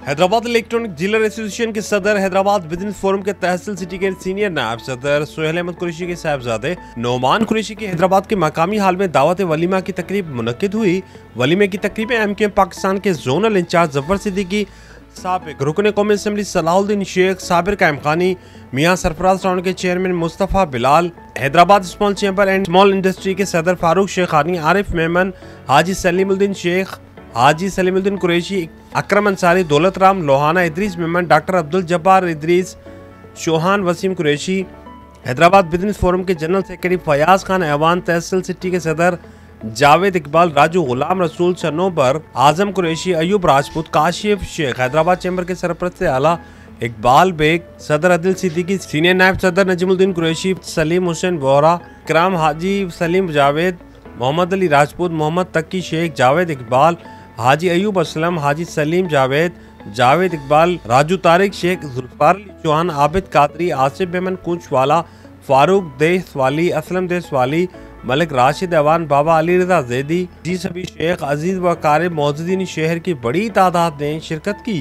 Hyderabad electronic dealer association के सदर, Hyderabad business forum के तहसील सिटी के सीनियर नायब सदर सोहेल अहमद कुरैशी के साहबजादे नोमान कुरैशी की हैदराबाद के मकामी हाल में दावत वलीमा की तकरीब मुनक्किद हुई। वलीमे की तकरीब में MKM पाकिस्तान के जोनल इंचार्ज जफर सिद्दीकी, साबिक रुकन कौमी असम्बली सलाहुद्दीन शेख, साबिर कायम खानी, मियाँ सरफराज टाउन के chairman Mustafa Bilal, Hyderabad small chamber and small industry के सदर फारूक शेखानी, आरिफ मेमन, हाजी सलीमुद्दीन शेख, हाजी Salimuddin Qureshi, Akram Ansari, Daulat Ram Lohana, Idrees Memon, doctor Abdul Jabbar Idrees, Shohan Waseem Qureshi, Hyderabad business forum के जनरल सेक्रेटरी फयाज खान ऐवान, तहसील सिटी के सदर जावेद इकबाल, राजू गुलाम रसूल, सनोबर आजम कुरैशी, अयूब राजपूत, काशिफ शेख, हैदराबाद चैम्बर के सरपरस्त आला इकबाल बेग, सदर अदिल सिद्दीकी, सीनियर नायब सदर नजीमुद्दीन कुरैशी, सलीम हुसैन बोहरा, कराम हाजी सलीम जावेद, मोहम्मद अली राजपूत, मोहम्मद तकी शेख, जावेद इकबाल, हाजी अयूब असलम, हाजी सलीम जावेद इकबाल, राजू तारिक शेख, जुल्फार अली चौहान, आबिद कादरी, आसिफ मेमन कुंचवाला, फारूक देसवाली, असलम देसवाली, मलिक राशिद अवान, बाबा अली रजा जैदी, जी सभी शेख, अजीज व कारब मौजूदीन शहर की बड़ी तादाद ने शिरकत की।